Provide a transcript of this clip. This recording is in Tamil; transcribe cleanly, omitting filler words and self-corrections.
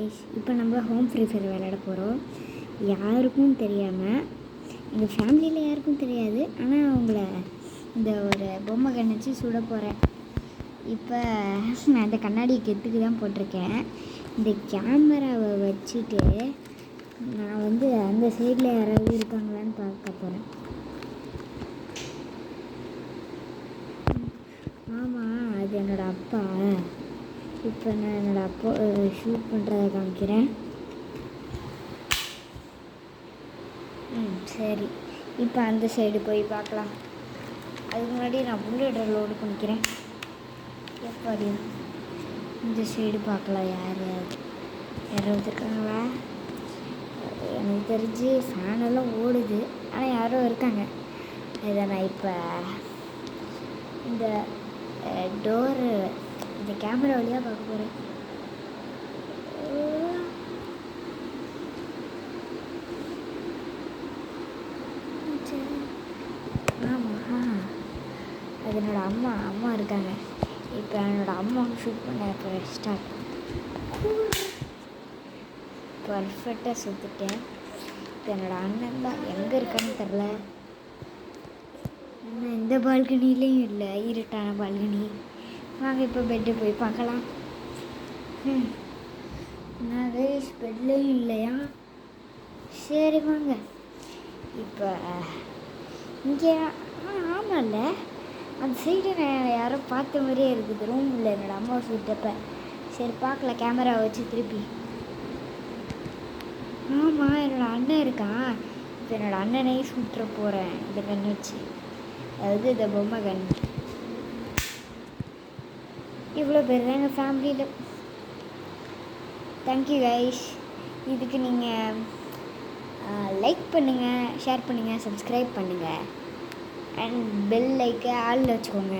கைஸ், இப்போ நம்ம ஹோம் ஃப்ரீ ஃபயர் விளையாட போகிறோம். யாருக்கும் தெரியாமல், எங்கள் ஃபேமிலியில் யாருக்கும் தெரியாது. ஆனால் அவங்கள இந்த ஒரு பொம்மை கணிச்சு சுட போகிறேன். இப்போ நான் இந்த கண்ணாடியை கெத்துக்கு தான் போட்டிருக்கேன். இந்த கேமராவை வச்சுட்டு நான் அந்த சைடில் யாராவது இருக்காங்களான்னு பார்க்க போகிறேன். ஆமாம், அது என்னோடய அப்பா. இப்போ நான் என்னோடய அப்பா ஷூட் பண்ணுறதை காமிக்கிறேன். சரி, இப்போ அந்த சைடு போய் பார்க்கலாம். அதுக்கு முன்னாடி நான் புல்லட் லோடு பண்ணிக்கிறேன். எப்படியா இந்த சைடு பார்க்கலாம். யாரும் இருக்காங்களா? எனக்கு தெரிஞ்சு ஃபேனெல்லாம் ஓடுது, ஆனால் யாரோ இருக்காங்க. இதை நான் இப்போ இந்த டோரு இந்த கேமரா வழியாக பார்க்க போகிறேன். ஆமாம், அது என்னோடய அம்மா இருக்காங்க. இப்போ என்னோடய அம்மா ஷூட் பண்ண இப்போ ஸ்டார்ட். பர்ஃபெக்டாக சுற்றுட்டேன். இப்போ என்னோடய அண்ணன் தான் எங்கே இருக்கான்னு தெரில. ஆனால் இந்த பால்கனிலையும் இல்லை, இருட்டான பால்கனி. வாங்க இப்போ பெட்டு போய் பார்க்கலாம். நான் பெட்லேயும் இல்லையா? சரி வாங்க. இப்போ இங்கே ஆமாம்ல, அந்த சைடு நான் யாரோ பார்த்த மாதிரியே இருக்குது. ரூமில் என்னோடய அம்மா சுட்டப்ப. சரி பார்க்கலாம், கேமராவை வச்சு திருப்பி. ஆமாம், என்னோடய அண்ணன் இருக்கான். இப்போ என்னோடய அண்ணனையும் சுட்டுற போகிறேன் இந்த கண்ணு வச்சு. அதாவது இந்த பொம்மை கண். இவ்வளோ பேர் தான் எங்கள் ஃபேமிலியில். Thank you guys. இதுக்கு நீங்கள் லைக் பண்ணுங்கள், ஷேர் பண்ணுங்கள், சப்ஸ்கிரைப் பண்ணுங்கள், அண்ட் பெல் லைக்கை ஆளில் வச்சுக்கோங்க.